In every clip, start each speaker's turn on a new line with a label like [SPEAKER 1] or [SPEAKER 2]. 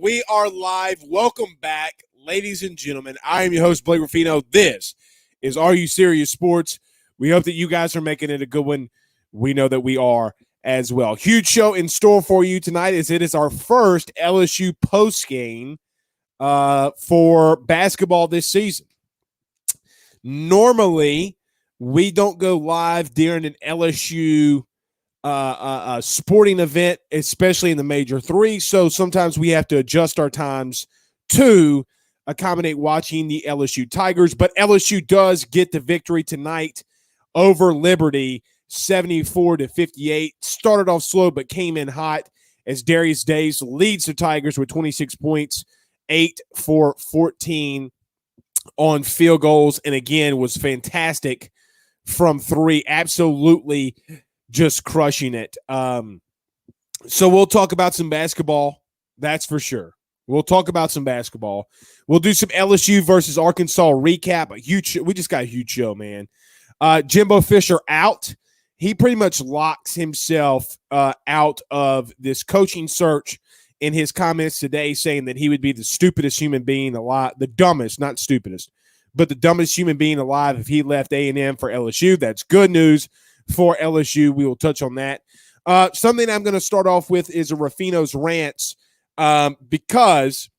[SPEAKER 1] We are live. Welcome back, ladies and gentlemen. I am your host, Blake Rafino. This is Are You Serious Sports? We hope that you guys are making it a good one. We know that we are as well. Huge show in store for you tonight as it is our first LSU postgame for basketball this season. Normally, we don't go live during an LSU sporting event, especially in the Major Three. So sometimes we have to adjust our times to accommodate watching the LSU Tigers. But LSU does get the victory tonight over Liberty, 74-58. Started off slow, but came in hot as Darius Days leads the Tigers with 26 points, 8 for 14 on field goals, and again was fantastic from three. Absolutely just crushing it. So we'll talk about some basketball. That's for sure. We'll talk about some basketball. We'll do some LSU versus Arkansas recap. We just got a huge show, man. Jimbo Fisher out. He pretty much locks himself out of this coaching search in his comments today, saying that he would be the stupidest human being alive, the dumbest, not stupidest, but the dumbest human being alive if he left A&M for LSU. That's good news for LSU. We will touch on that. Something I'm going to start off with is a Ruffinos rants because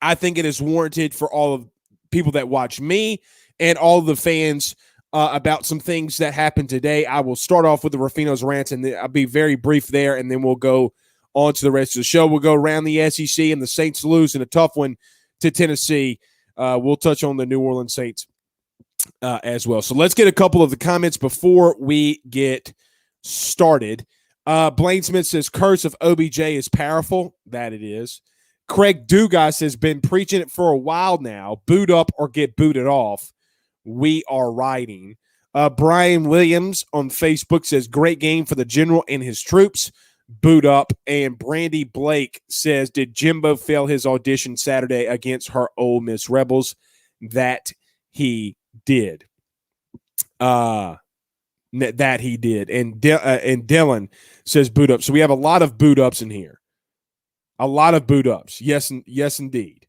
[SPEAKER 1] I think it is warranted for all of people that watch me and all of the fans about some things that happened today. I will start off with the Ruffinos rants, and I'll be very brief there, and then we'll go on to the rest of the show. We'll go around the SEC, and the Saints lose in a tough one to Tennessee. We'll touch on the New Orleans Saints as well. So let's get a couple of the comments before we get started. Blaine Smith says, curse of OBJ is powerful. That it is. Craig Dugas has been preaching it for a while now. Boot up or get booted off. We are riding. Brian Williams on Facebook says, great game for the general and his troops. Boot up. And Brandy Blake says, did Jimbo fail his audition Saturday against her Ole Miss Rebels? That he did. That he did. And Dylan says boot up. So we have a lot of boot ups in here. A lot of boot ups. Yes, indeed.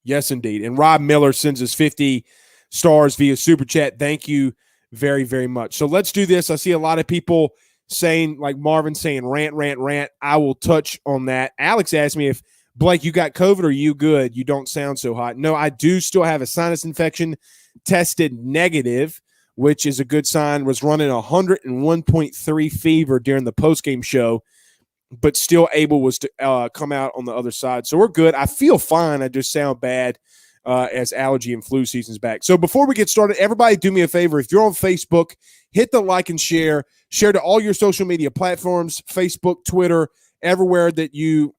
[SPEAKER 1] Yes, indeed. And Rob Miller sends us 50 stars via Super Chat. Thank you very, very much. So let's do this. I see a lot of people saying, like Marvin saying, rant. I will touch on that. Alex asked me if, Blake, you got COVID or are you good? You don't sound so hot. No, I do still have a sinus infection. Tested negative, which is a good sign. Was running 101.3 fever during the postgame show, but still able was to come out on the other side. So we're good. I feel fine. I just sound bad as allergy and flu season's back. So before we get started, everybody do me a favor. If you're on Facebook, hit the like and share. Share to all your social media platforms, Facebook, Twitter, everywhere that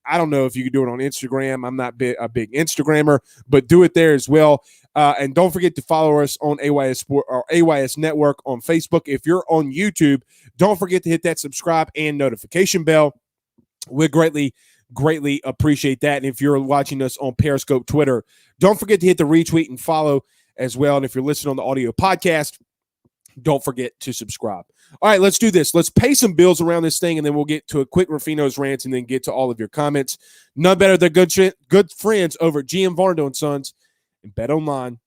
[SPEAKER 1] I don't know if you can do it on Instagram. I'm not a big Instagrammer, but do it there as well. And don't forget to follow us on AYS Sport or AYS Network on Facebook. If you're on YouTube, don't forget to hit that subscribe and notification bell. We greatly appreciate that. And if you're watching us on Periscope, Twitter, don't forget to hit the retweet and follow as well. And if you're listening on the audio podcast, don't forget to subscribe. All right, let's do this. Let's pay some bills around this thing, and then we'll get to a quick Ruffinos rants and then get to all of your comments. None better than good friends over at GM Varno & Sons and betonline.ag.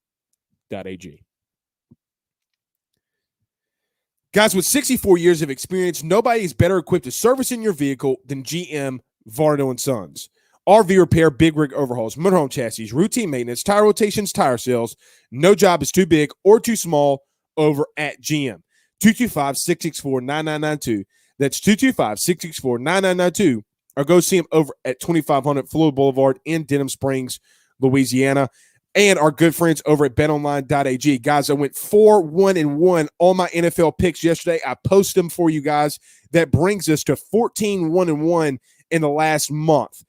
[SPEAKER 1] Guys, with 64 years of experience, nobody is better equipped to servicing your vehicle than GM Varno & Sons. RV repair, big rig overhauls, motorhome chassis, routine maintenance, tire rotations, tire sales. No job is too big or too small over at GM. 225-664-9992. That's 225-664-9992. Or go see them over at 2500 Floyd Boulevard in Denham Springs, Louisiana. And our good friends over at betonline.ag. Guys, I went 4-1-1 on my NFL picks yesterday. I posted them for you guys. That brings us to 14-1-1 in the last month.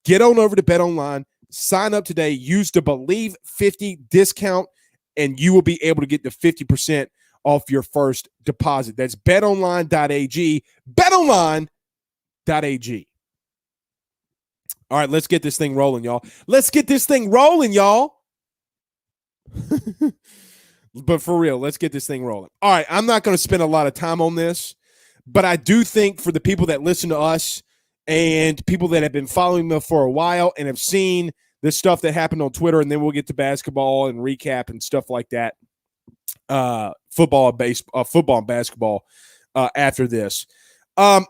[SPEAKER 1] Get on over to BetOnline. Sign up today. Use the Believe 50 discount, and you will be able to get the 50% off your first deposit. That's betonline.ag. Betonline.ag. All right, let's get this thing rolling, y'all. But for real, let's get this thing rolling. All right, I'm not going to spend a lot of time on this, but I do think for the people that listen to us and people that have been following me for a while and have seen the stuff that happened on Twitter, and then we'll get to basketball and recap and stuff like that. Football and basketball after this. I'm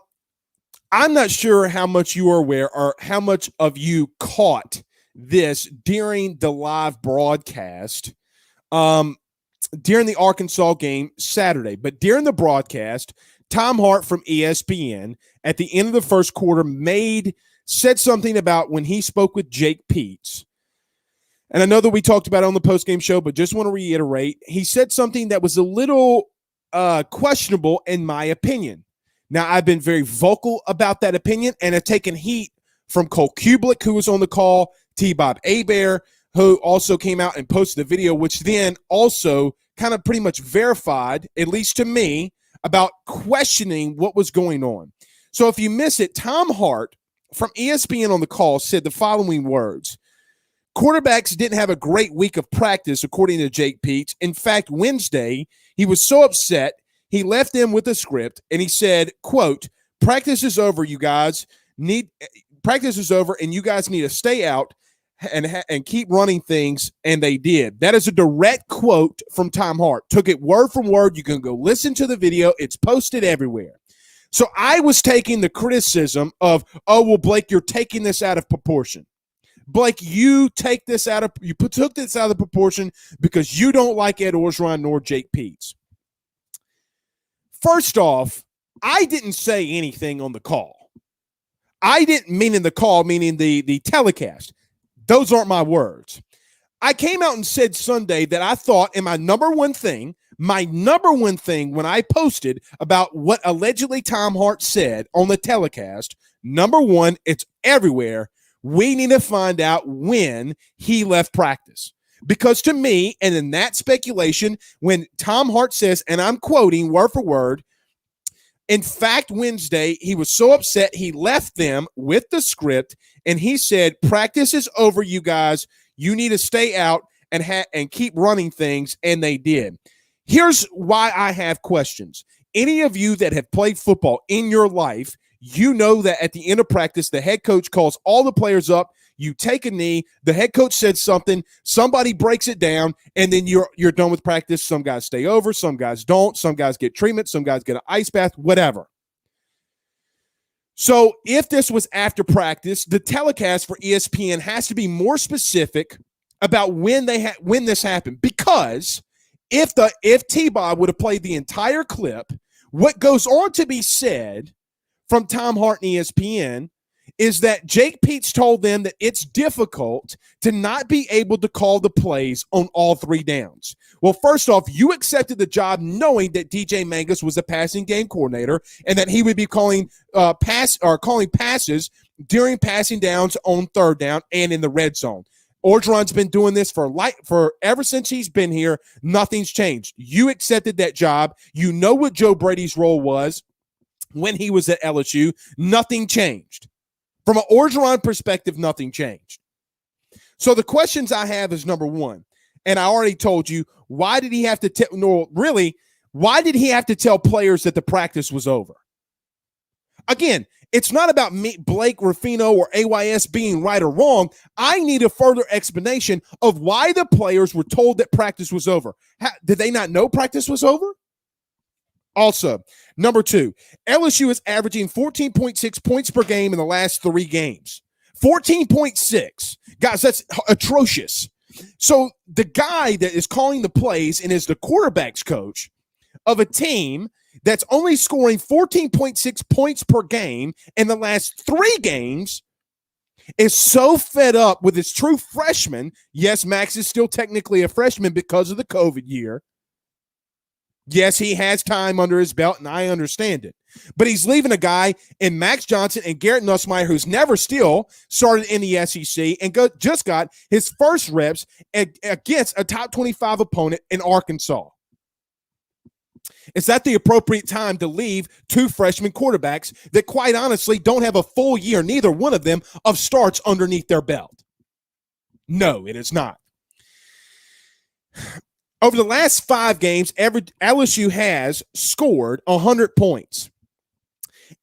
[SPEAKER 1] not sure how much you are aware or how much of you caught this during the live broadcast during the Arkansas game Saturday. But during the broadcast, Tom Hart from ESPN at the end of the first quarter said something about when he spoke with Jake Peetz. And I know that we talked about it on the postgame show, but just want to reiterate, he said something that was a little questionable in my opinion. Now, I've been very vocal about that opinion and have taken heat from Cole Kublik, who was on the call, T-Bob Hebert, who also came out and posted a video, which then also kind of pretty much verified, at least to me, about questioning what was going on. So if you miss it, Tom Hart from ESPN on the call said the following words. Quarterbacks didn't have a great week of practice, according to Jake Peetz. In fact, Wednesday, he was so upset, he left them with a script, and he said, quote, practice is over, you guys. Practice is over, and you guys need to stay out and keep running things, and they did. That is a direct quote from Tom Hart. Took it word from word. You can go listen to the video. It's posted everywhere. So I was taking the criticism of, oh, well, Blake, you're taking this out of proportion. Blake, you took this out of proportion because you don't like Ed Orgeron nor Jake Peetz. First off, I didn't say anything on the call. I didn't mean in the call, meaning the telecast. Those aren't my words. I came out and said Sunday that I thought, and my number one thing when I posted about what allegedly Tom Hart said on the telecast, number one, it's everywhere. We need to find out when he left practice. Because to me, and in that speculation, when Tom Hart says, and I'm quoting word for word, in fact, Wednesday, he was so upset he left them with the script, and he said, practice is over, you guys. You need to stay out and keep running things, and they did. Here's why I have questions. Any of you that have played football in your life, you know that at the end of practice, the head coach calls all the players up. You take a knee. The head coach said something. Somebody breaks it down, and then you're done with practice. Some guys stay over. Some guys don't. Some guys get treatment. Some guys get an ice bath, whatever. So if this was after practice, the telecast for ESPN has to be more specific about when this happened. Because if T-Bob would have played the entire clip, what goes on to be said from Tom Hart and ESPN is that Jake Peetz told them that it's difficult to not be able to call the plays on all three downs. Well, first off, you accepted the job knowing that DJ Mangus was a passing game coordinator and that he would be calling passes during passing downs on third down and in the red zone. Orgeron's been doing this for ever since he's been here. Nothing's changed. You accepted that job. You know what Joe Brady's role was when he was at LSU. Nothing changed. From an Orgeron perspective, nothing changed. So the questions I have is, number one, and I already told you, why did he have to why did he have to tell players that the practice was over? Again, it's not about me, Blake, Rafino, or AYS being right or wrong. I need a further explanation of why the players were told that practice was over. Did they not know practice was over? Also, number two, LSU is averaging 14.6 points per game in the last 3 games. 14.6. Guys, that's atrocious. So the guy that is calling the plays and is the quarterback's coach of a team that's only scoring 14.6 points per game in the last 3 games is so fed up with his true freshman. Yes, Max is still technically a freshman because of the COVID year. Yes, he has time under his belt, and I understand it. But he's leaving a guy in Max Johnson and Garrett Nussmeier who's never still started in the SEC and just got his first reps against a top 25 opponent in Arkansas. Is that the appropriate time to leave 2 freshman quarterbacks that, quite honestly, don't have a full year, neither one of them, of starts underneath their belt? No, it is not. Over the last 5 games, LSU has scored 100 points.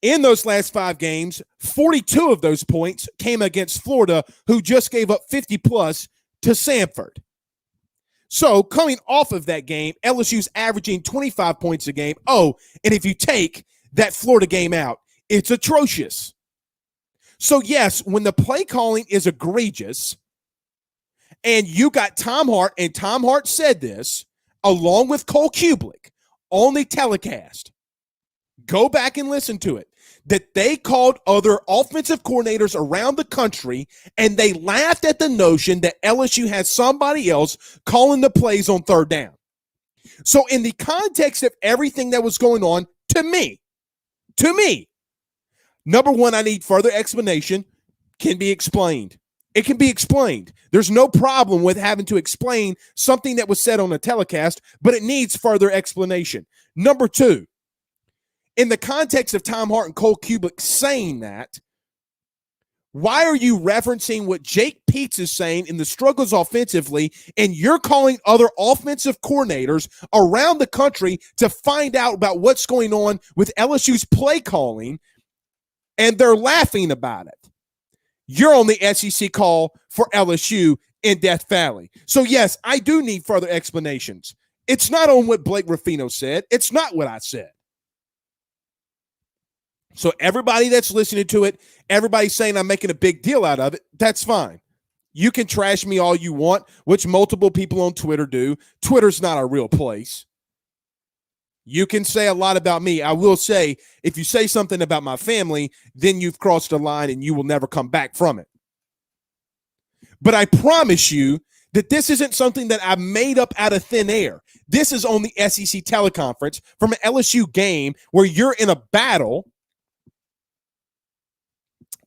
[SPEAKER 1] In those last 5 games, 42 of those points came against Florida, who just gave up 50 plus to Samford. So coming off of that game, LSU's averaging 25 points a game. Oh, and if you take that Florida game out, it's atrocious. So yes, when the play calling is egregious, and you got Tom Hart, and Tom Hart said this, along with Cole Kublik, on the telecast, go back and listen to it, that they called other offensive coordinators around the country, and they laughed at the notion that LSU had somebody else calling the plays on third down. So in the context of everything that was going on, to me, number one, I need further explanation. Can be explained. It can be explained. There's no problem with having to explain something that was said on a telecast, but it needs further explanation. Number two, in the context of Tom Hart and Cole Kublik saying that, why are you referencing what Jake Peetz is saying in the struggles offensively, and you're calling other offensive coordinators around the country to find out about what's going on with LSU's play calling, and they're laughing about it? You're on the SEC call for LSU in Death Valley. So, yes, I do need further explanations. It's not on what Blake Rafino said. It's not what I said. So everybody that's listening to it, everybody saying I'm making a big deal out of it, that's fine. You can trash me all you want, which multiple people on Twitter do. Twitter's not a real place. You can say a lot about me. I will say, if you say something about my family, then you've crossed a line and you will never come back from it. But I promise you that this isn't something that I made up out of thin air. This is on the SEC teleconference from an LSU game where you're in a battle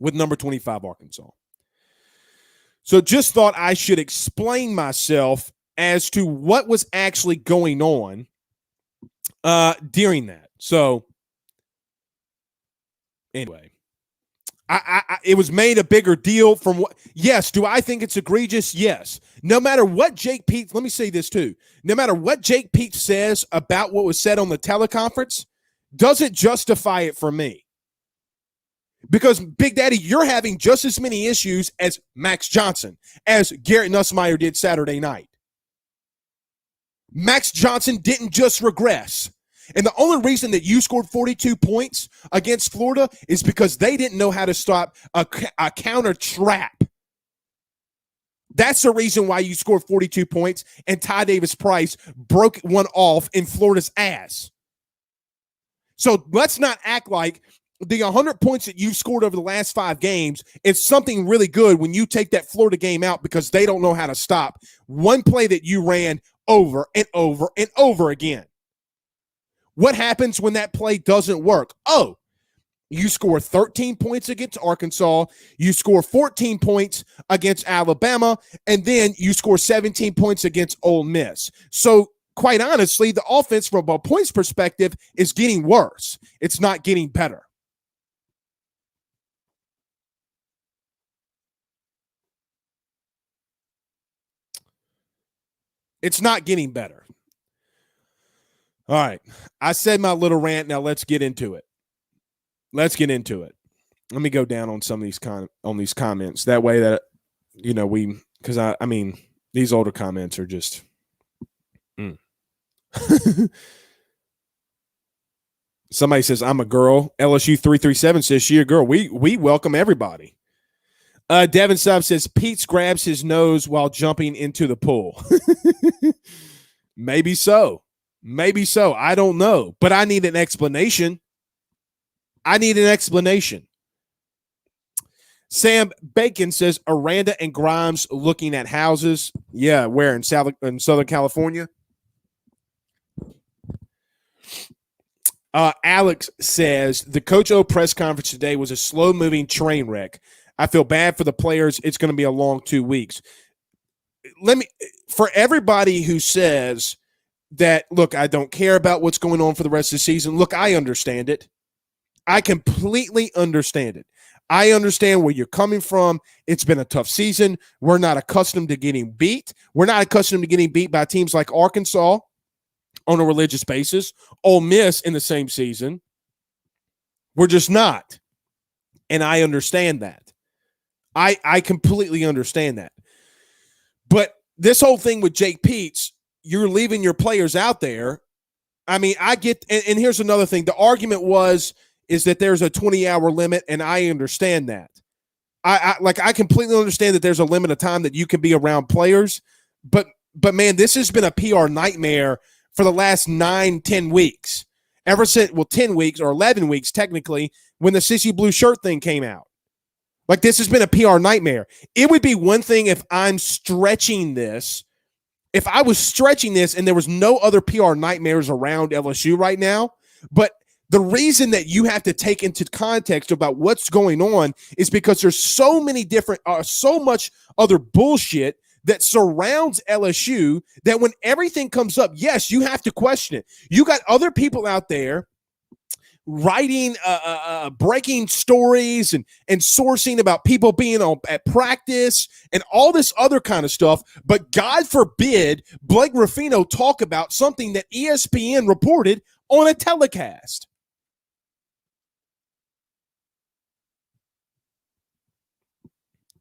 [SPEAKER 1] with number 25 Arkansas. So just thought I should explain myself as to what was actually going on during that. So anyway, it was made a bigger deal from what. Yes, do I think it's egregious? Yes. No matter what Jake Peetz, let me say this too. No matter what Jake Peetz says about what was said on the teleconference, doesn't justify it for me. Because, Big Daddy, you're having just as many issues as Max Johnson, as Garrett Nussmeier did Saturday night. Max Johnson didn't just regress. And the only reason that you scored 42 points against Florida is because they didn't know how to stop a counter trap. That's the reason why you scored 42 points and Ty Davis-Price broke one off in Florida's ass. So let's not act like the 100 points that you've scored over the last 5 games is something really good when you take that Florida game out because they don't know how to stop one play that you ran over and over and over again. What happens when that play doesn't work? Oh, you score 13 points against Arkansas, you score 14 points against Alabama, and then you score 17 points against Ole Miss. So, quite honestly, the offense from a points perspective is getting worse. It's not getting better. It's not getting better. All right. I said my little rant. Now let's get into it. Let me go down on some of these comments. That way that, because I mean, these older comments are just. Somebody says, I'm a girl. LSU 337 says she a girl. We welcome everybody. Devin Sub says, Peetz grabs his nose while jumping into the pool. Maybe so. I don't know. But I need an explanation. Sam Bacon says, Aranda and Grimes looking at houses. Yeah, where? In Southern California? Alex says, the Coach O press conference today was a slow-moving train wreck. I feel bad for the players. It's going to be a long 2 weeks. For everybody who says that, look, I don't care about what's going on for the rest of the season. Look, I understand it. I completely understand it. I understand where you're coming from. It's been a tough season. We're not accustomed to getting beat. We're not accustomed to getting beat by teams like Arkansas on a religious basis, Ole Miss in the same season. We're just not. And I understand that. I completely understand that. But this whole thing with Jake Peets, you're leaving your players out there. I mean, I get, and here's another thing. The argument is that there's a 20-hour limit, and I understand that. I completely understand that there's a limit of time that you can be around players, but man, this has been a PR nightmare for the last 9-10 weeks. Ever since, 10 weeks or 11 weeks technically, when the Sissy Blue shirt thing came out. Like, this has been a PR nightmare. It would be one thing if I'm stretching this. If I was stretching this and there was no other PR nightmares around LSU right now, but the reason that you have to take into context about what's going on is because there's so many different, so much other bullshit that surrounds LSU that when everything comes up, yes, you have to question it. You got other people out there writing, breaking stories and sourcing about people being at practice and all this other kind of stuff. But God forbid Blake Rafino talk about something that ESPN reported on a telecast.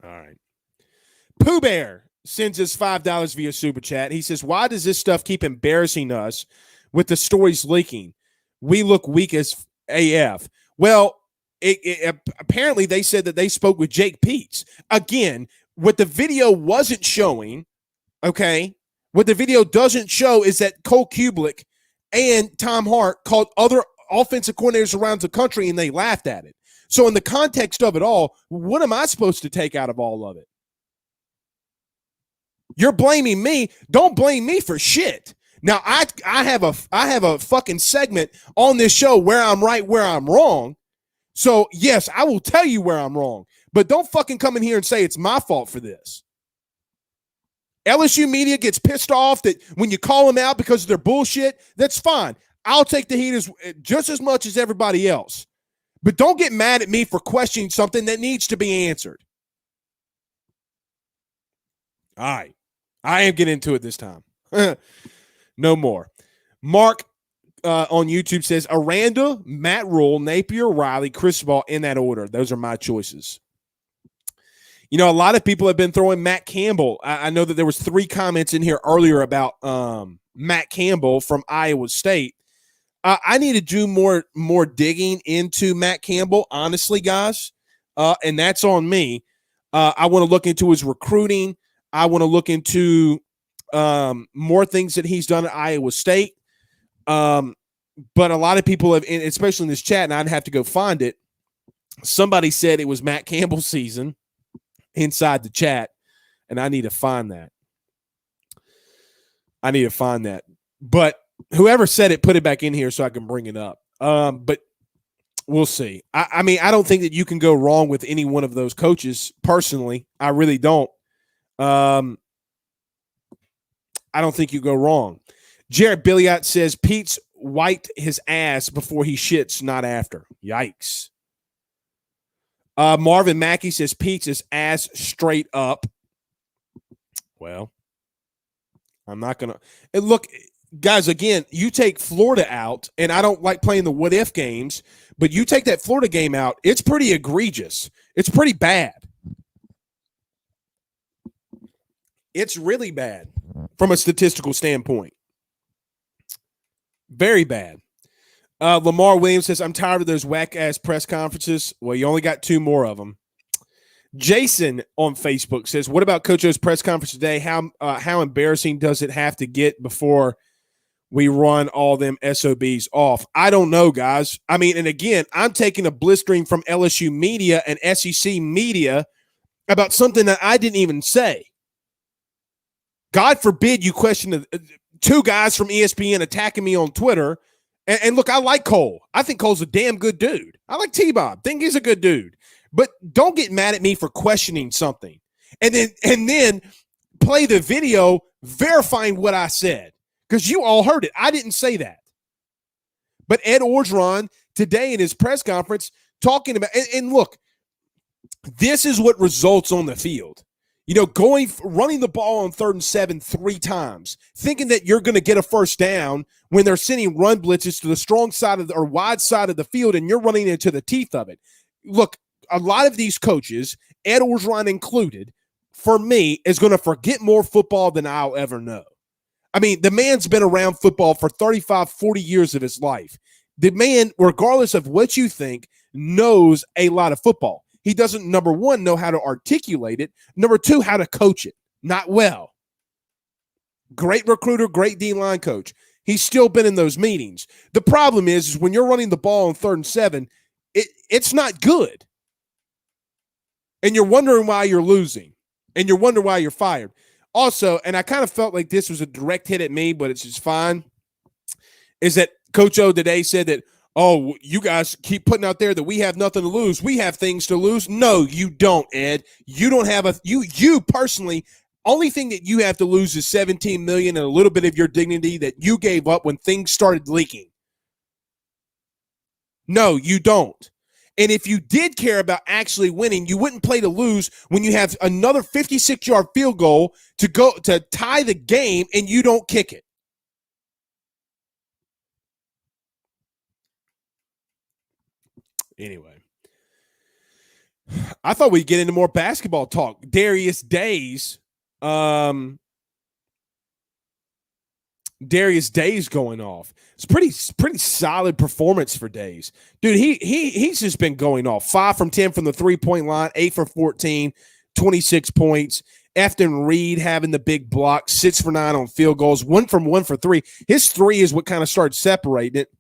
[SPEAKER 1] All right. Pooh Bear sends us $5 via Super Chat. He says, why does this stuff keep embarrassing us with the stories leaking? We look weak as AF. Well, apparently they said that they spoke with Jake Peets. Again, what the video wasn't showing, okay, what the video doesn't show is that Cole Kublik and Tom Hart called other offensive coordinators around the country and they laughed at it. So in the context of it all, what am I supposed to take out of all of it? You're blaming me. Don't blame me for shit. Now, I have a fucking segment on this show where I'm right, where I'm wrong. So, yes, I will tell you where I'm wrong. But don't fucking come in here and say it's my fault for this. LSU media gets pissed off that when you call them out because of their bullshit, that's fine. I'll take the heat just as much as everybody else. But don't get mad at me for questioning something that needs to be answered. All right. I am getting into it this time. No more. Mark on YouTube says, Aranda, Matt Rule, Napier, Riley, Cristobal in that order. Those are my choices. You know, a lot of people have been throwing Matt Campbell. I know that there was 3 comments in here earlier about Matt Campbell from Iowa State. I need to do more digging into Matt Campbell, honestly, guys, and that's on me. I want to look into his recruiting. I want to look into more things that he's done at Iowa State. But a lot of people have, especially in this chat, and I'd have to go find it. Somebody said it was Matt Campbell's season inside the chat, and I need to find that. But whoever said it, put it back in here so I can bring it up. But we'll see. I mean, I don't think that you can go wrong with any one of those coaches. Personally, I really don't. I don't think you go wrong. Jared Billiot says Pete's wiped his ass before he shits, not after. Yikes. Marvin Mackey says Pete's his ass straight up. Well, I'm not going to. Look, guys, again, you take Florida out, and I don't like playing the what-if games, but you take that Florida game out, it's pretty egregious. It's pretty bad. It's really bad from a statistical standpoint. Very bad. Lamar Williams says, I'm tired of those whack-ass press conferences. Well, you only got 2 more of them. Jason on Facebook says, what about Coach O's press conference today? How embarrassing does it have to get before we run all them SOBs off? I don't know, guys. I mean, and again, I'm taking a blistering from LSU media and SEC media about something that I didn't even say. God forbid you question 2 guys from ESPN attacking me on Twitter. And look, I like Cole. I think Cole's a damn good dude. I like T-Bob. Think he's a good dude. But don't get mad at me for questioning something. And then play the video verifying what I said. Because you all heard it. I didn't say that. But Ed Orgeron today in his press conference talking about, and look, this is what results on the field. Running the ball on 3rd and 7 3 times, thinking that you're going to get a first down when they're sending run blitzes to the strong side or wide side of the field, and you're running into the teeth of it. Look, a lot of these coaches, Ed Orgeron included, for me, is going to forget more football than I'll ever know. I mean, the man's been around football for 35, 40 years of his life. The man, regardless of what you think, knows a lot of football. He doesn't, number one, know how to articulate it. Number two, how to coach it. Not well. Great recruiter, great D-line coach. He's still been in those meetings. The problem is when you're running the ball on 3rd and 7, it's not good. And you're wondering why you're losing. And you're wondering why you're fired. Also, and I kind of felt like this was a direct hit at me, but it's just fine, is that Coach O today said that, oh, you guys keep putting out there that we have nothing to lose. We have things to lose. No, you don't, Ed. You don't have you personally, only thing that you have to lose is $17 million and a little bit of your dignity that you gave up when things started leaking. No, you don't. And if you did care about actually winning, you wouldn't play to lose when you have another 56-yard field goal to tie the game and you don't kick it. Anyway, I thought we'd get into more basketball talk. Darius Days going off. It's pretty solid performance for Days. Dude, he's just been going off. 5 from 10 from the 3-point line, 8 for 14, 26 points. Afton Reed having the big block, 6 for 9 on field goals, 1 for 3. His 3 is what kind of started separating it.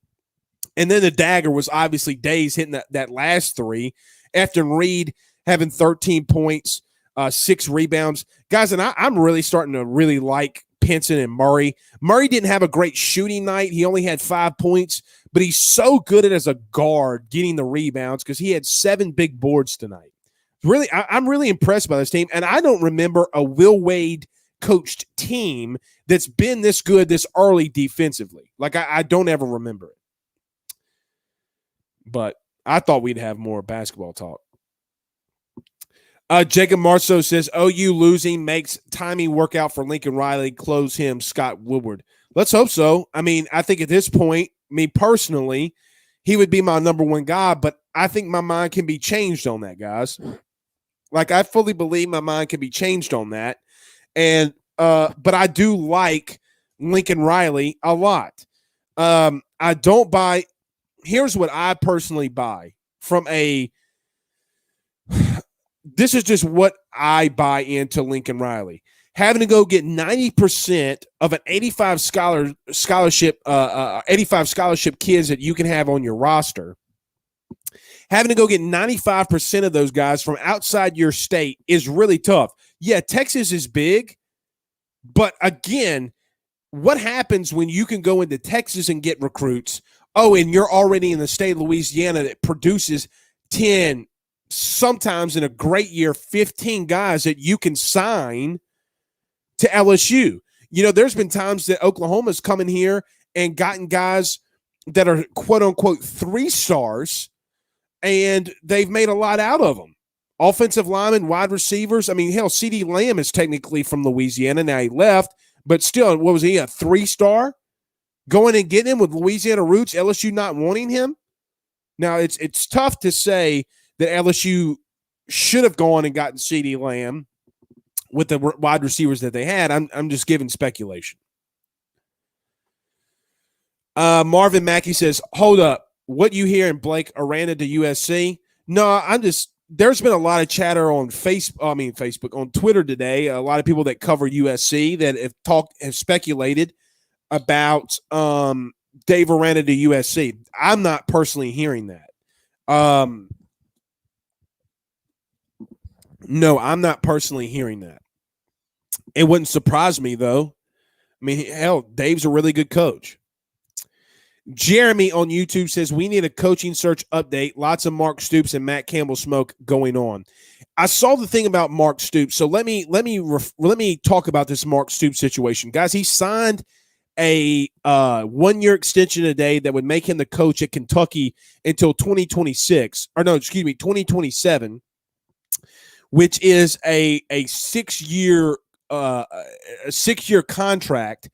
[SPEAKER 1] And then the dagger was obviously Days hitting that last 3. Afton Reed having 13 points, 6 rebounds. Guys, and I'm really starting to really like Pinson and Murray. Murray didn't have a great shooting night. He only had 5 points, but he's so good at as a guard getting the rebounds because he had 7 big boards tonight. Really, I'm really impressed by this team, and I don't remember a Will Wade coached team that's been this good this early defensively. Like, I don't ever remember it. But I thought we'd have more basketball talk. Jacob Marceau says, OU losing makes timing work out for Lincoln Riley. Close him, Scott Woodward. Let's hope so. I mean, I think at this point, me personally, he would be my number one guy, but I think my mind can be changed on that, guys. Like, I fully believe my mind can be changed on that. And but I do like Lincoln Riley a lot. I don't buy – here's what I personally buy from this is just what I buy into Lincoln Riley. Having to go get 90% of an 85 scholarship kids that you can have on your roster. Having to go get 95% of those guys from outside your state is really tough. Yeah, Texas is big, but again, what happens when you can go into Texas and get recruits? Oh, and you're already in the state of Louisiana that produces 10, sometimes in a great year, 15 guys that you can sign to LSU. You know, there's been times that Oklahoma's come in here and gotten guys that are quote-unquote 3 stars, and they've made a lot out of them. Offensive linemen, wide receivers. I mean, hell, CeeDee Lamb is technically from Louisiana. Now he left, but still, what was he, a 3-star? Going and getting him with Louisiana roots, LSU not wanting him? Now, it's tough to say that LSU should have gone and gotten CeeDee Lamb with the wide receivers that they had. I'm just giving speculation. Marvin Mackey says, hold up. What you hear in Blake Aranda to USC? No, there's been a lot of chatter on Facebook, on Twitter today. A lot of people that cover USC that have speculated about Dave Aranda to USC. I'm not personally hearing that. No, I'm not personally hearing that. It wouldn't surprise me, though. I mean, hell, Dave's a really good coach. Jeremy on YouTube says, we need a coaching search update. Lots of Mark Stoops and Matt Campbell smoke going on. I saw the thing about Mark Stoops. So let me talk about this Mark Stoops situation. Guys, he signed a 1-year extension today that would make him the coach at Kentucky until 2027, which is a 6-year contract.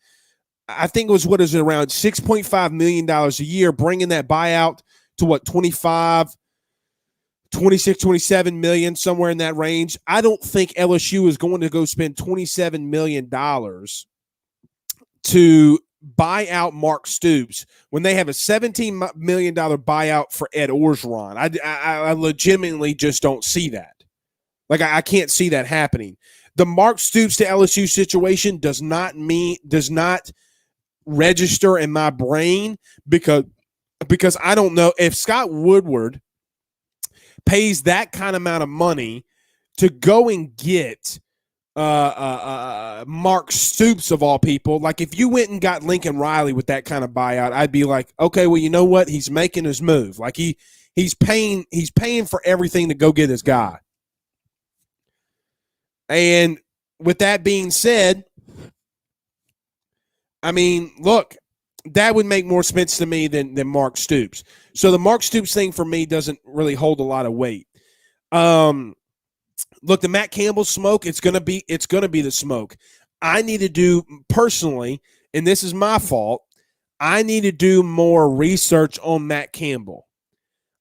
[SPEAKER 1] I think it was around $6.5 million a year, bringing that buyout to what, 26, 27 million, somewhere in that range. I don't think LSU is going to go spend $27 million to buy out Mark Stoops when they have a $17 million buyout for Ed Orgeron. I legitimately just don't see that. Like, I can't see that happening. The Mark Stoops to LSU situation does not register in my brain because I don't know if Scott Woodward pays that kind of amount of money to go and get Mark Stoops of all people. Like, if you went and got Lincoln Riley with that kind of buyout, I'd be like, okay, well, you know what? He's making his move. Like, he's paying for everything to go get his guy. And with that being said, I mean, look, that would make more sense to me than Mark Stoops. So the Mark Stoops thing for me doesn't really hold a lot of weight. Look, the Matt Campbell smoke, it's gonna be the smoke. I need to do personally, and this is my fault, I need to do more research on Matt Campbell.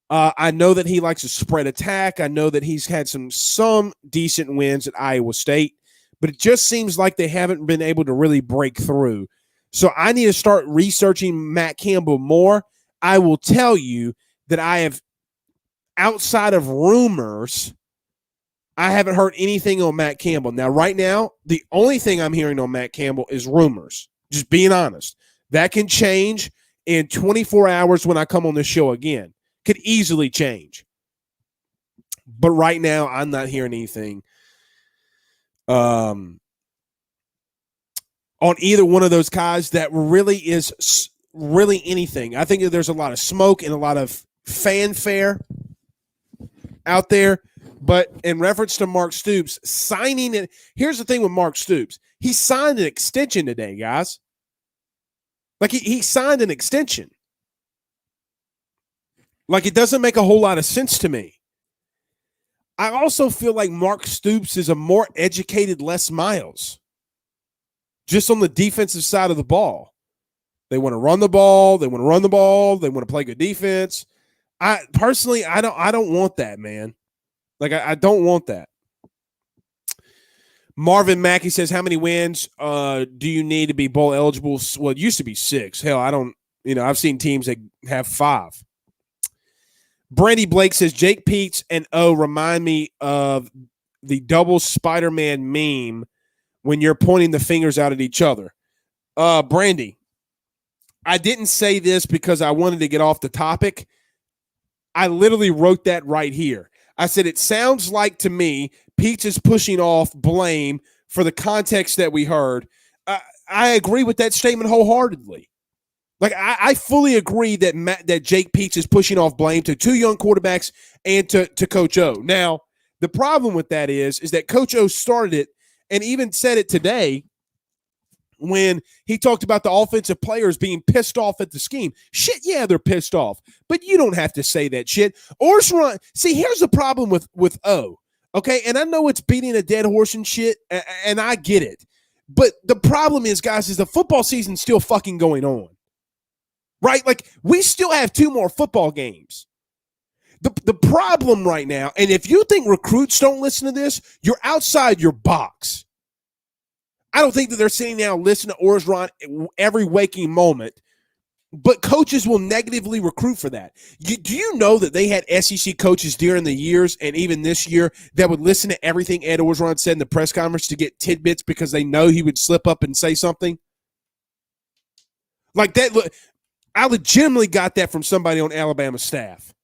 [SPEAKER 1] I know that he likes a spread attack. I know that he's had some decent wins at Iowa State, but it just seems like they haven't been able to really break through. So I need to start researching Matt Campbell more. I will tell you that I have, outside of rumors, I haven't heard anything on Matt Campbell. Now, right now, the only thing I'm hearing on Matt Campbell is rumors. Just being honest. That can change in 24 hours when I come on the show again. Could easily change. But right now, I'm not hearing anything on either one of those guys that really is really anything. I think that there's a lot of smoke and a lot of fanfare out there. But in reference to Mark Stoops signing it, here's the thing with Mark Stoops. He signed an extension today, guys. Like, he signed an extension. Like, it doesn't make a whole lot of sense to me. I also feel like Mark Stoops is a more educated Les Miles. Just on the defensive side of the ball. They want to run the ball. They want to run the ball. They want to play good defense. I don't want that, man. Like, I don't want that. Marvin Mackey says, how many wins do you need to be bowl eligible? Well, it used to be 6. Hell, I've seen teams that have 5. Brandy Blake says, Jake Peets and O remind me of the double Spider-Man meme when you're pointing the fingers out at each other. Brandy, I didn't say this because I wanted to get off the topic. I literally wrote that right here. I said, it sounds like to me, Peets is pushing off blame for the context that we heard. I agree with that statement wholeheartedly. Like, I fully agree that Jake Peets is pushing off blame to 2 young quarterbacks and to Coach O. Now, the problem with that is that Coach O started it and even said it today when he talked about the offensive players being pissed off at the scheme. Shit, yeah, they're pissed off, but you don't have to say that shit. Orgeron, see, here's the problem with O, okay? And I know it's beating a dead horse and shit, and I get it. But the problem is, guys, is the football season's still fucking going on. Right? Like, we still have 2 more football games. The problem right now, and if you think recruits don't listen to this, you're outside your box. I don't think that they're sitting down listening to Orgeron every waking moment, but coaches will negatively recruit for that. Do you know that they had SEC coaches during the years and even this year that would listen to everything Ed Orgeron said in the press conference to get tidbits because they know he would slip up and say something? Like that. Look, I legitimately got that from somebody on Alabama staff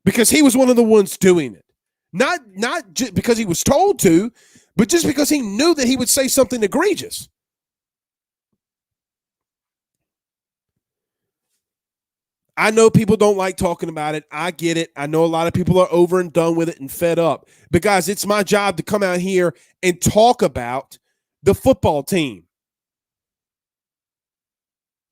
[SPEAKER 1] because he was one of the ones doing it. Not just because he was told to, but just because he knew that he would say something egregious. I know people don't like talking about it. I get it. I know a lot of people are over and done with it and fed up. But, guys, it's my job to come out here and talk about the football team.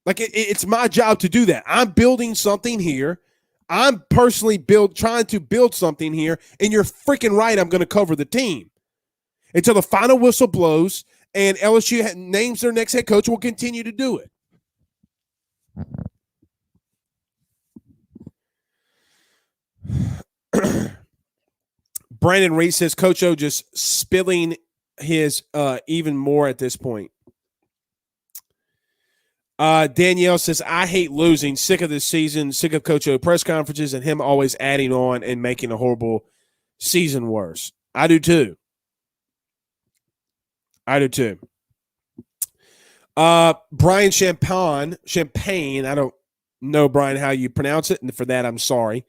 [SPEAKER 1] Like, it's my job to do that. I'm building something here. I'm personally trying to build something here, and you're freaking right. I'm going to cover the team until the final whistle blows and LSU names their next head coach. Will continue to do it. Brandon Reed says Coach O just spilling his even more at this point. Danielle says, I hate losing. Sick of this season. Sick of Coach O press conferences and him always adding on and making a horrible season worse. I do too. Brian Champagne. I don't know, Brian, how you pronounce it. And for that, I'm sorry.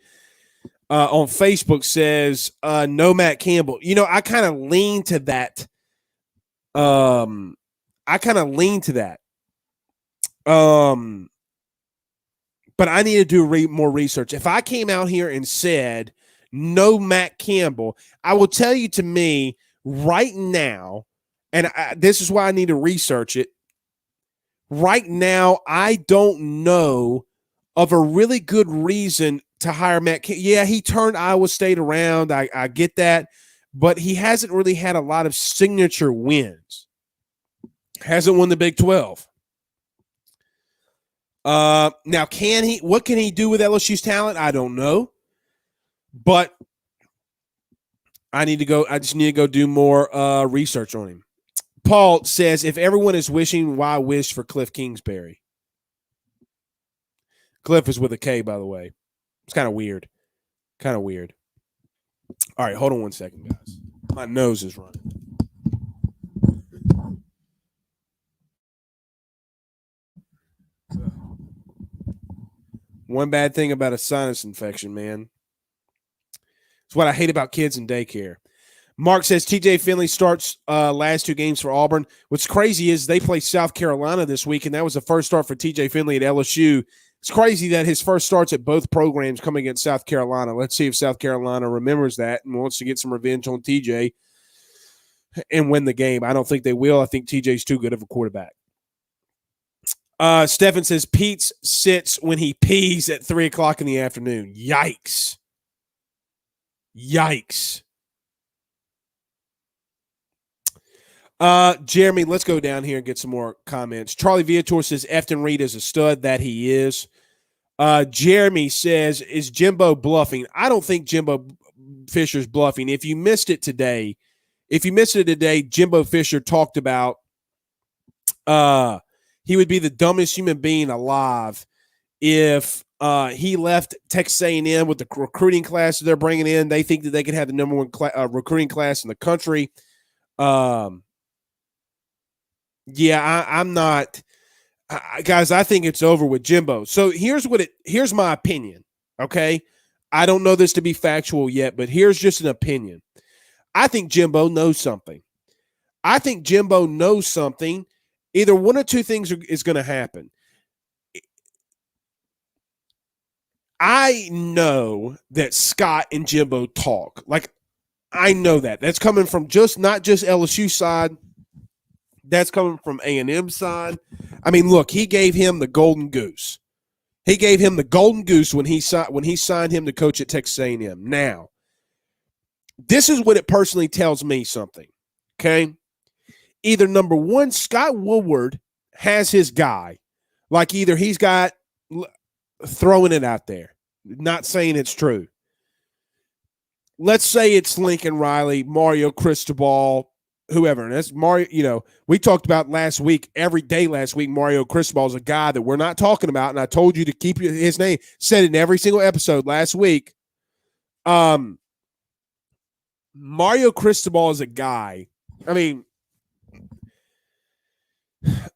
[SPEAKER 1] On Facebook says, no Matt Campbell. You know, I kind of lean to that. But I need to do more research. If I came out here and said no Matt Campbell, I will tell you, to me right now, and this is why I need to research it. Right now, I don't know of a really good reason to hire Matt Campbell. Yeah, he turned Iowa State around. I get that. But he hasn't really had a lot of signature wins. Hasn't won the Big 12. Now, what can he do with LSU's talent? I don't know. But I just need to go do more research on him. Paul says, if everyone is wishing, why wish for Cliff Kingsbury? Cliff is with a K, by the way. It's kind of weird. All right, hold on one second, guys. My nose is running. One bad thing about a sinus infection, man. It's what I hate about kids in daycare. Mark says TJ Finley starts last 2 games for Auburn. What's crazy is they play South Carolina this week, and that was the first start for TJ Finley at LSU. It's crazy that his first starts at both programs coming against South Carolina. Let's see if South Carolina remembers that and wants to get some revenge on TJ and win the game. I don't think they will. I think TJ's too good of a quarterback. Stefan says Pete sits when he pees at 3 o'clock in the afternoon. Yikes. Jeremy, let's go down here and get some more comments. Charlie Viator says Efton Reed is a stud. That he is. Jeremy says, is Jimbo bluffing? I don't think Jimbo Fisher's bluffing. If you missed it today, Jimbo Fisher talked about he would be the dumbest human being alive if he left Texas A&M with the recruiting class that they're bringing in. They think that they could have the number one recruiting class in the country. Yeah, I'm not, guys. I think it's over with Jimbo. So here's my opinion. Okay, I don't know this to be factual yet, but here's just an opinion. I think Jimbo knows something. Either one or two things is going to happen. I know that Scott and Jimbo talk. Like, I know that. That's coming from not just LSU side. That's coming from A&M side. I mean, look, he gave him the golden goose. When he signed him to coach at Texas A&M. Now, this is what it personally tells me something. Okay? Either number one, Scott Woodward has his guy. Like, either he's got throwing it out there, not saying it's true. Let's say it's Lincoln Riley, Mario Cristobal, whoever. And that's Mario. We talked about last week, every day last week, Mario Cristobal is a guy that we're not talking about. And I told you to keep his name, said in every single episode last week. Mario Cristobal is a guy. I mean,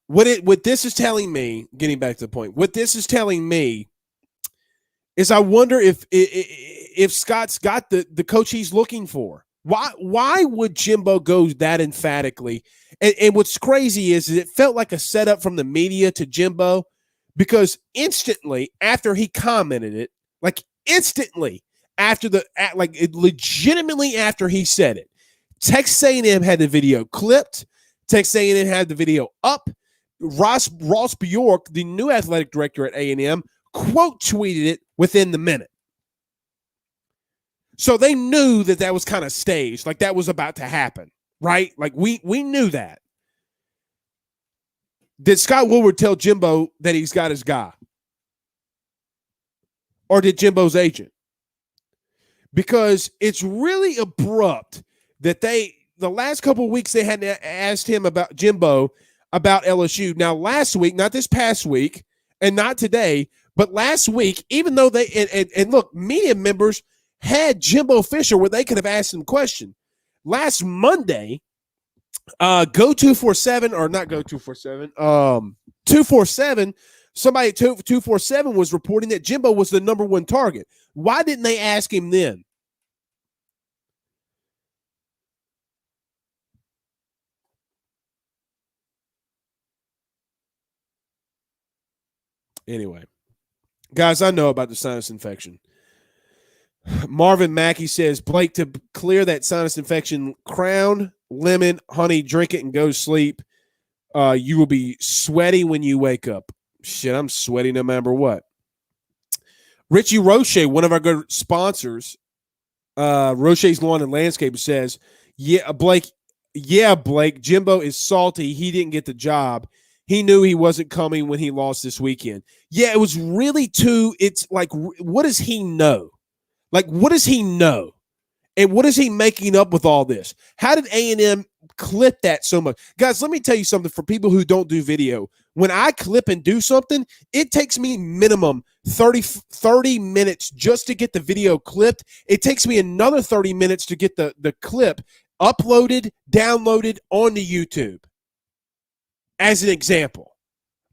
[SPEAKER 1] what this is telling me, getting back to the point, what this is telling me is I wonder if Scott's got the coach he's looking for. Why would Jimbo go that emphatically? And what's crazy is it felt like a setup from the media to Jimbo, because instantly after he commented it, legitimately after he said it, Texas A&M had the video clipped. Texas A&M had the video up. Ross Bjork, the new athletic director at A&M, quote tweeted it within the minute. So they knew that was kind of staged, like that was about to happen, right? Like we knew that. Did Scott Woodward tell Jimbeaux that he's got his guy? Or did Jimbeau's agent? Because it's really abrupt that the last couple of weeks they hadn't asked him about Jimbeaux about LSU. Now, last week, not this past week, and not today, but last week, even though and look, media members had Jimbeaux Fisher where they could have asked him a question. Last Monday, Go 247, or not Go 247, 247, somebody at 247 was reporting that Jimbeaux was the number one target. Why didn't they ask him then? Anyway, guys, I know about the sinus infection. Marvin Mackey says, Blake, to clear that sinus infection, crown, lemon, honey, drink it and go sleep. You will be sweaty when you wake up. Shit, I'm sweaty no matter what. Richie Roche, one of our good sponsors, Roche's Lawn and Landscape, says, Blake, Jimbeaux is salty. He didn't get the job. He knew he wasn't coming when he lost this weekend. Yeah, it was really it's like, what does he know? Like, what does he know? And what is he making up with all this? How did A&M clip that so much? Guys, let me tell you something for people who don't do video. When I clip and do something, it takes me minimum 30 minutes just to get the video clipped. It takes me another 30 minutes to get the clip uploaded, downloaded onto YouTube. As an example.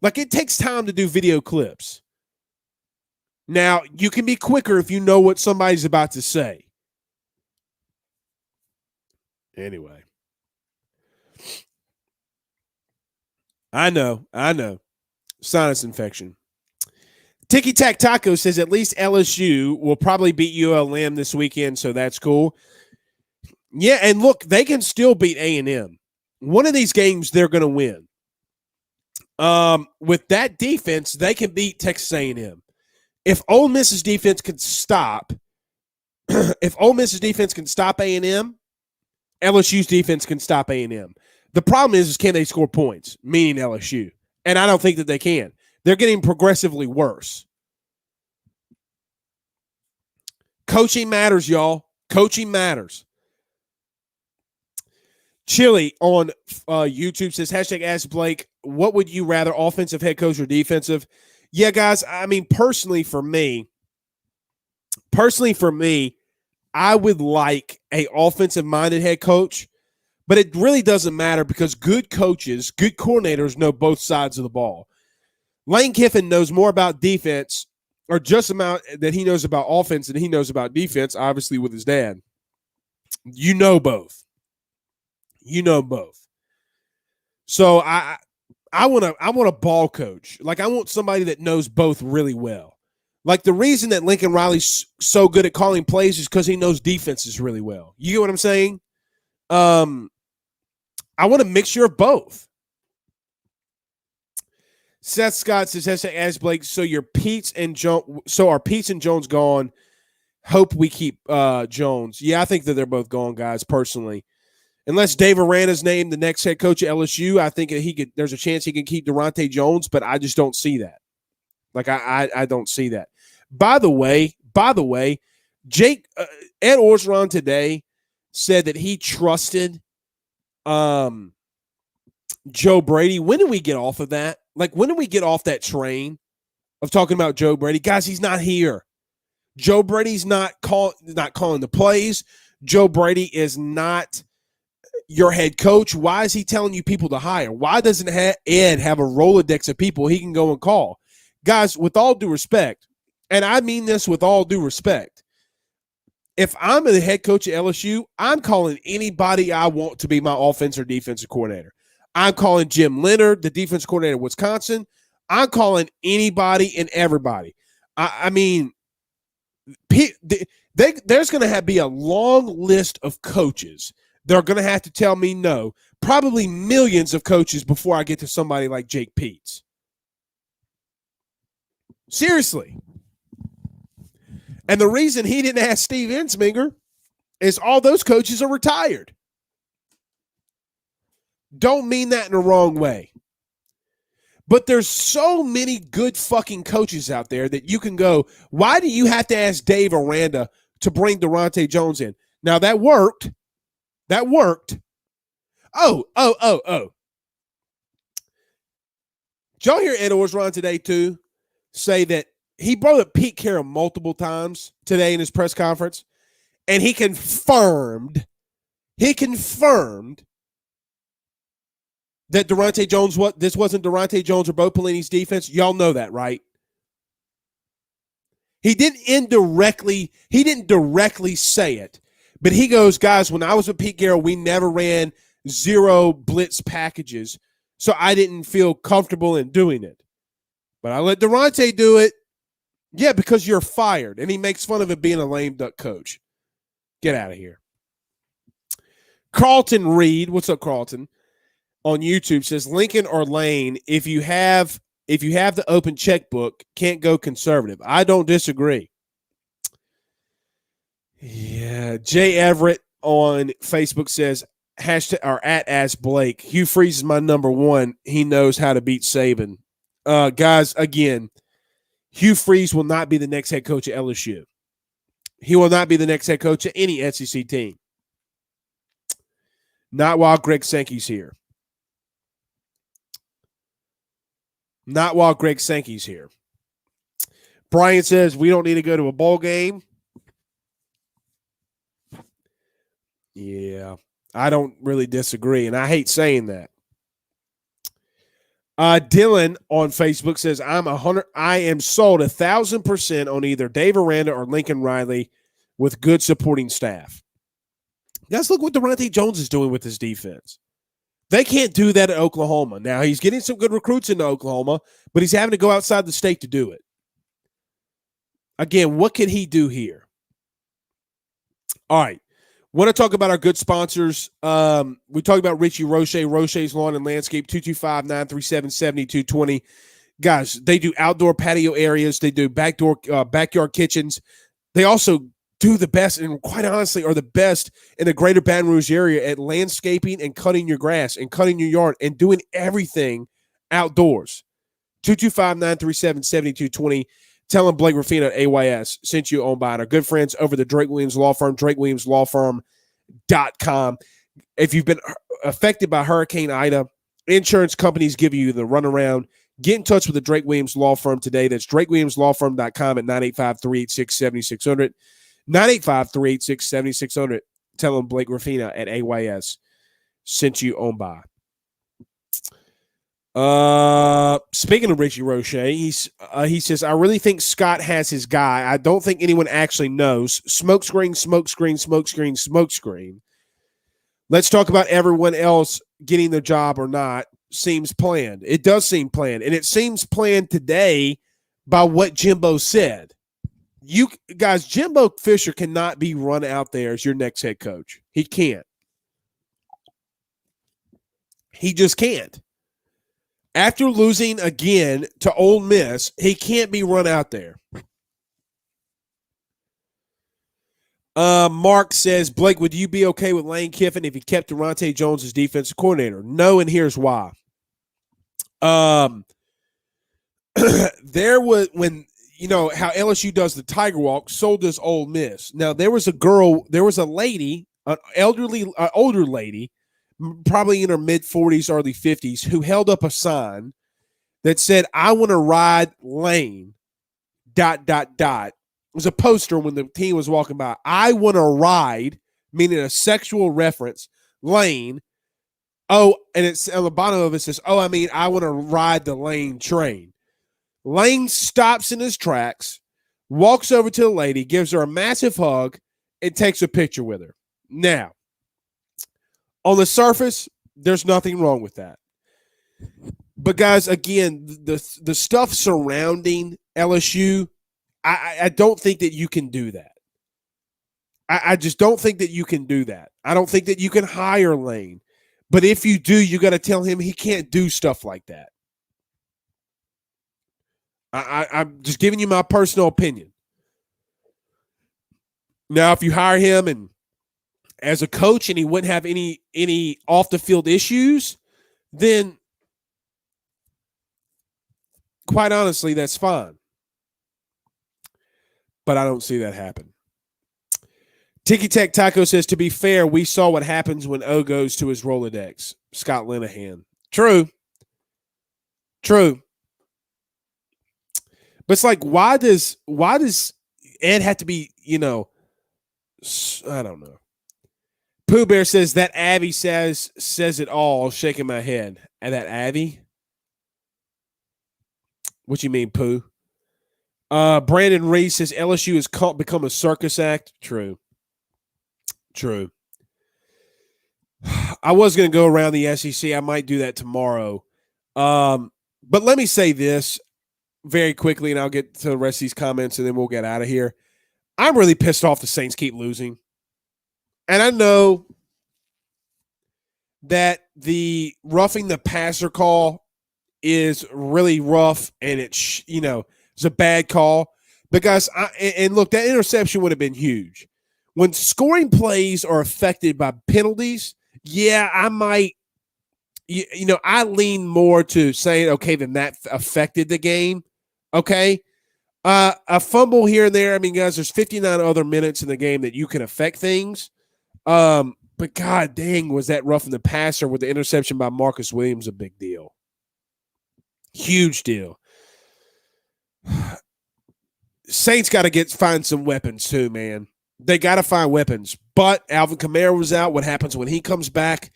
[SPEAKER 1] Like, it takes time to do video clips. Now, you can be quicker if you know what somebody's about to say. Anyway. I know. Sinus infection. Tiki Tac Taco says at least LSU will probably beat ULM this weekend, so that's cool. Yeah, and look, they can still beat A&M. One of these games they're going to win. With that defense, they can beat Texas A&M. If Ole Miss's defense can stop, A&M, LSU's defense can stop A&M. The problem is can they score points, meaning LSU? And I don't think that they can. They're getting progressively worse. Coaching matters, y'all. Coaching matters. Chili on YouTube says, #ask Blake, what would you rather, offensive head coach or defensive? Yeah, guys, I mean, personally for me, I would like a offensive-minded head coach, but it really doesn't matter because good coaches, good coordinators know both sides of the ball. Lane Kiffin knows more about defense, or just amount that he knows about offense than he knows about defense, obviously with his dad. You know both. So I want a ball coach. Like, I want somebody that knows both really well. Like, the reason that Lincoln Riley's so good at calling plays is because he knows defenses really well. You get what I'm saying? I want a mixture of both. Seth Scott says, "Ask Blake, so are Pete's and Jones gone? Hope we keep Jones." Yeah, I think that they're both gone, guys, personally. Unless Dave Arana's named the next head coach at LSU, I think that there's a chance he can keep Durante Jones, but I just don't see that. Like, I don't see that. By the way, Jake Ed Orgeron today said that he trusted Joe Brady. When do we get off of that? Like, when do we get off that train of talking about Joe Brady? Guys, he's not here. Joe Brady's not calling the plays. Joe Brady is not your head coach. Why is he telling you people to hire? Why doesn't Ed have a Rolodex of people he can go and call? Guys, with all due respect, and I mean this with all due respect, if I'm the head coach at LSU, I'm calling anybody I want to be my offense or defensive coordinator. I'm calling Jim Leonard, the defensive coordinator of Wisconsin. I'm calling anybody and everybody. I mean, there's going to be a long list of coaches. They're going to have to tell me no. Probably millions of coaches before I get to somebody like Jake Peets. Seriously. And the reason he didn't ask Steve Ensminger is all those coaches are retired. Don't mean that in the wrong way. But there's so many good fucking coaches out there that you can go, why do you have to ask Dave Aranda to bring Durante Jones in? Now, that worked. That worked. Oh. Did y'all hear Ed Orgeron today, too, say that he brought up Pete Carroll multiple times today in his press conference, and he confirmed that Durante Jones, this wasn't Durante Jones or Bo Pelini's defense. Y'all know that, right? He didn't directly say it, but he goes, guys, when I was with Pete Carroll, we never ran zero blitz packages, so I didn't feel comfortable in doing it. But I let Durante do it. Yeah, because you're fired. And he makes fun of it being a lame duck coach. Get out of here. Carlton Reed, what's up, Carlton? On YouTube says Lincoln or Lane, if you have the open checkbook, can't go conservative. I don't disagree. Yeah, Jay Everett on Facebook says hashtag or at Ask Blake. Hugh Freeze is my number one. He knows how to beat Saban. Guys, again, Hugh Freeze will not be the next head coach at LSU. He will not be the next head coach at any SEC team. Not while Greg Sankey's here. Not while Greg Sankey's here. Brian says we don't need to go to a bowl game. Yeah, I don't really disagree, and I hate saying that. Dylan on Facebook says I am sold 1,000% on either Dave Aranda or Lincoln Riley with good supporting staff. Guys, look what Durante Jones is doing with his defense. They can't do that at Oklahoma. Now, he's getting some good recruits into Oklahoma, but he's having to go outside the state to do it. Again, what can he do here? All right. Want to talk about our good sponsors. We talked about Richie Roche, Roche's Lawn and Landscape, 225-937-7220. Guys, they do outdoor patio areas. They do backyard kitchens. They also do the best, and quite honestly, are the best in the greater Baton Rouge area at landscaping and cutting your grass and cutting your yard and doing everything outdoors. 225-937-7220. Tell them Blake Rafino at AYS sent you on by our good friends over the Drake Williams Law Firm, drakewilliamslawfirm.com. If you've been affected by Hurricane Ida, insurance companies give you the runaround. Get in touch with the Drake Williams Law Firm today. That's drakewilliamslawfirm.com at 985-386-7600. 985-386-7600. Tell them Blake Rafino at AYS sent you on by. Speaking of Richie Roche, he says, I really think Scott has his guy. I don't think anyone actually knows. Smoke screen. Let's talk about everyone else getting the job or not. Seems planned. It does seem planned. And it seems planned today by what Jimbo said. You guys, Jimbo Fisher cannot be run out there as your next head coach. He can't. He just can't. After losing again to Ole Miss, he can't be run out there. Mark says, Blake, would you be okay with Lane Kiffin if he kept Durante Jones as defensive coordinator? No, and here's why. There was when you know how LSU does the Tiger Walk, so does Ole Miss. Now there was a lady, an older lady, probably in her mid-40s, early 50s, who held up a sign that said, I want to ride Lane, ... It was a poster when the team was walking by. I want to ride, meaning a sexual reference, Lane. Oh, and it's on the bottom of it says, I want to ride the Lane train. Lane stops in his tracks, walks over to the lady, gives her a massive hug, and takes a picture with her. Now, on the surface, there's nothing wrong with that. But, guys, again, the stuff surrounding LSU, I don't think that you can do that. I just don't think that you can do that. I don't think that you can hire Lane. But if you do, you got to tell him he can't do stuff like that. I'm just giving you my personal opinion. Now, if you hire him and as a coach and he wouldn't have any off the field issues, then quite honestly, that's fine. But I don't see that happen. Tiki Tech Taco says, to be fair, we saw what happens when O goes to his Rolodex. Scott Linehan. True. But it's like, why does Ed have to be, I don't know. Pooh Bear says that Abby says it all, shaking my head. And that Abby? What you mean, Pooh? Brandon Reese says LSU has become a circus act. True. I was going to go around the SEC. I might do that tomorrow. But let me say this very quickly, and I'll get to the rest of these comments, and then we'll get out of here. I'm really pissed off the Saints keep losing. And I know that the roughing the passer call is really rough, and it's a bad call. Because, look, that interception would have been huge. When scoring plays are affected by penalties, I might, I lean more to saying, okay, then that affected the game. Okay. A fumble here and there. I mean, guys, there's 59 other minutes in the game that you can affect things. But God dang, was that roughing the passer with the interception by Marcus Williams a big deal? Huge deal. Saints got to find some weapons too, man. They got to find weapons. But Alvin Kamara was out. What happens when he comes back?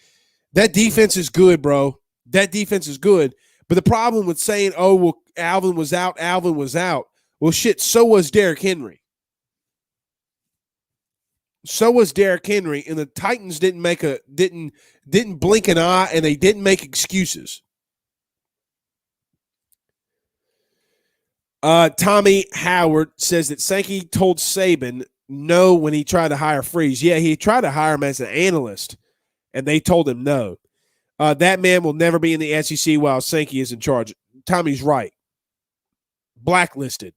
[SPEAKER 1] That defense is good, bro. That defense is good. But the problem with saying, oh, well, Alvin was out. Well, shit, so was Derrick Henry. And the Titans didn't blink an eye, and they didn't make excuses. Tommy Howard says that Sankey told Saban no when he tried to hire Freeze. Yeah, he tried to hire him as an analyst, and they told him no. That man will never be in the SEC while Sankey is in charge. Tommy's right. Blacklisted.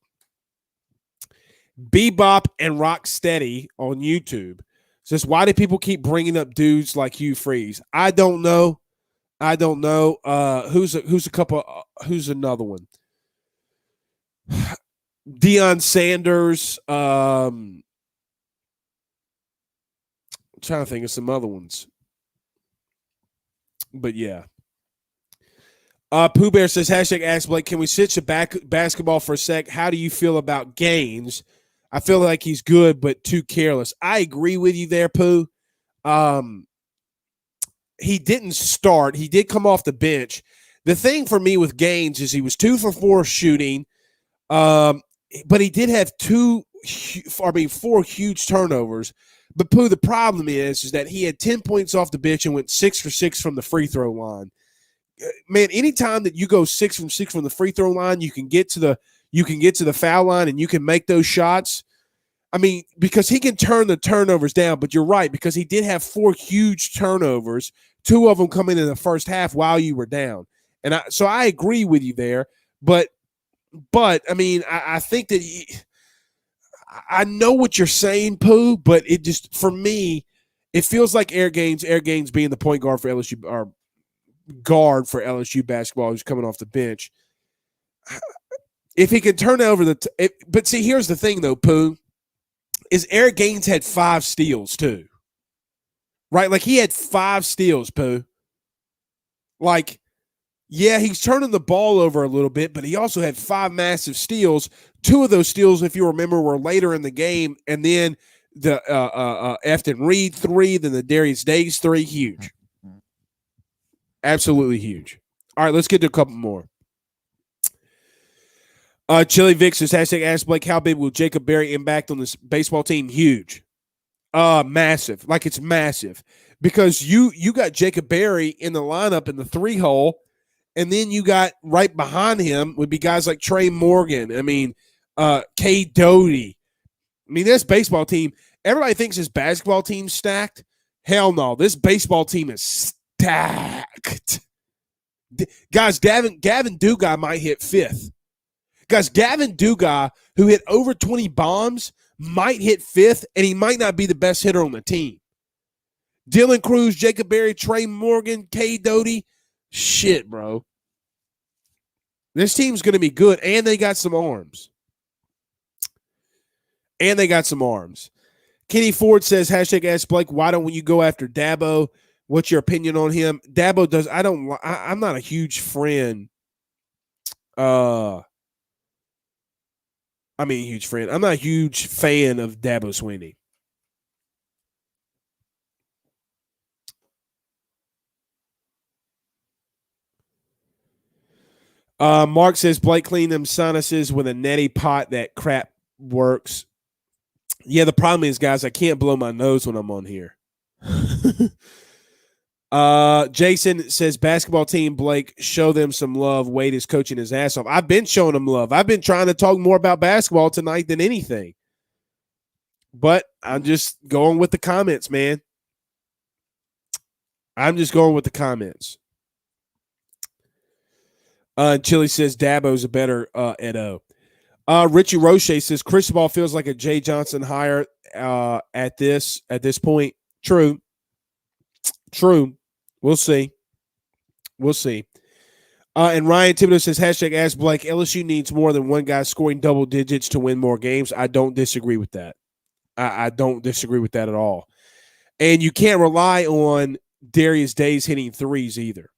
[SPEAKER 1] Bebop and Rocksteady on YouTube says, why do people keep bringing up dudes like Hugh Freeze? I don't know. Who's another one? Deion Sanders. I'm trying to think of some other ones. But yeah. Pooh Bear says, hashtag ask Blake, can we switch to basketball for a sec? How do you feel about Gaines? I feel like he's good, but too careless. I agree with you there, Pooh. He didn't start. He did come off the bench. The thing for me with Gaines is he was 2 for 4 shooting, but he did have 4 huge turnovers. But, Pooh, the problem is that he had 10 points off the bench and went 6 for 6 from the free throw line. Man, anytime that you go 6 from 6 from the free throw line, you can get to the foul line and you can make those shots. I mean, because he can turn the turnovers down, but you're right, because he did have 4 huge turnovers, 2 of them coming in the first half while you were down. And so I agree with you there, but I mean, I think that I know what you're saying, Pooh, but it just, for me, it feels like Air Gaines being the point guard for LSU, or guard for LSU basketball, who's coming off the bench. If he can turn over but see, here's the thing though, Pooh, is Eric Gaines had 5 steals too, right? Like, he had 5 steals, Pooh. Like, yeah, he's turning the ball over a little bit, but he also had 5 massive steals. 2 of those steals, if you remember, were later in the game, and then the Efton Reed 3, then the Darius Days 3, huge. Absolutely huge. All right, let's get to a couple more. Chili Vic says, hashtag ask Blake, how big will Jacob Berry impact on this baseball team? Huge. Massive. Like, it's massive. Because you got Jacob Berry in the lineup in the 3-hole, and then you got right behind him would be guys like Trey Morgan. I mean, Kay Doty. I mean, this baseball team, everybody thinks this basketball team's stacked. Hell no. This baseball team is stacked. Guys, Gavin Dugas might hit 5th. Guys, Gavin Dugas, who hit over 20 bombs, might hit 5th, and he might not be the best hitter on the team. Dylan Cruz, Jacob Berry, Trey Morgan, K. Doty. Shit, bro. This team's going to be good, and they got some arms. Kenny Ford says, hashtag Ask Blake, why don't you go after Dabo? What's your opinion on him? Dabo does, I'm not a huge friend. I'm not a huge fan of Dabo Swinney. Mark says, Blake, clean them sinuses with a neti pot. That crap works. Yeah, the problem is, guys, I can't blow my nose when I'm on here. Jason says, basketball team, Blake, show them some love. Wade is coaching his ass off. I've been showing them love. I've been trying to talk more about basketball tonight than anything. But I'm just going with the comments, man. Chili says Dabo's a better Edo. Richie Roche says Cristobal feels like a Jay Johnson hire at this point. True. We'll see. And Ryan Thibodeau says hashtag Ask Blake. LSU needs more than one guy scoring double digits to win more games. I don't disagree with that. I don't disagree with that at all. And you can't rely on Darius Days hitting threes either.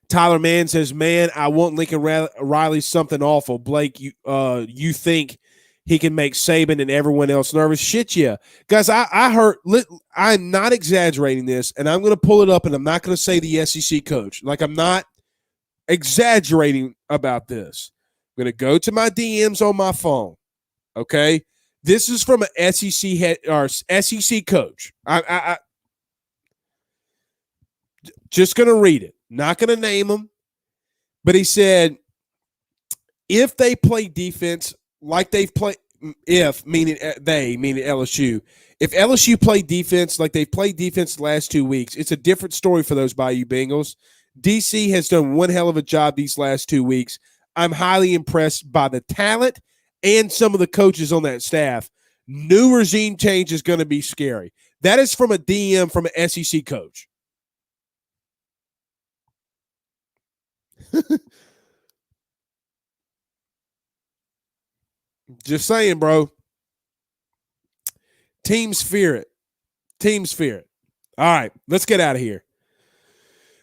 [SPEAKER 1] Tyler Mann says, man, I want Lincoln Riley something awful. Blake, you think he can make Saban and everyone else nervous? Shit, yeah. Guys, I heard – I'm not exaggerating this, and I'm going to pull it up, and I'm not going to say the SEC coach. Like, I'm not exaggerating about this. I'm going to go to my DMs on my phone, okay? This is from an SEC head or SEC coach. I just going to read it. Not going to name him, but he said, if they play defense like they've played, meaning LSU, if LSU play defense like they've played defense the last 2 weeks, it's a different story for those Bayou Bengals. DC has done one hell of a job these last 2 weeks. I'm highly impressed by the talent and some of the coaches on that staff. New regime change is going to be scary. That is from a DM from an SEC coach. Just saying, bro. Teams fear it. All right, let's get out of here.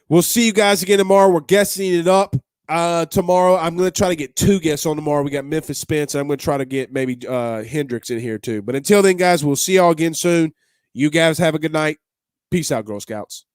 [SPEAKER 1] We'll see you guys again tomorrow. We're guessing it up tomorrow. I'm going to try to get 2 guests on tomorrow. We got Memphis Spence, and I'm going to try to get maybe Hendricks in here too. But until then, guys, we'll see y'all again soon. You guys have a good night. Peace out, Girl Scouts.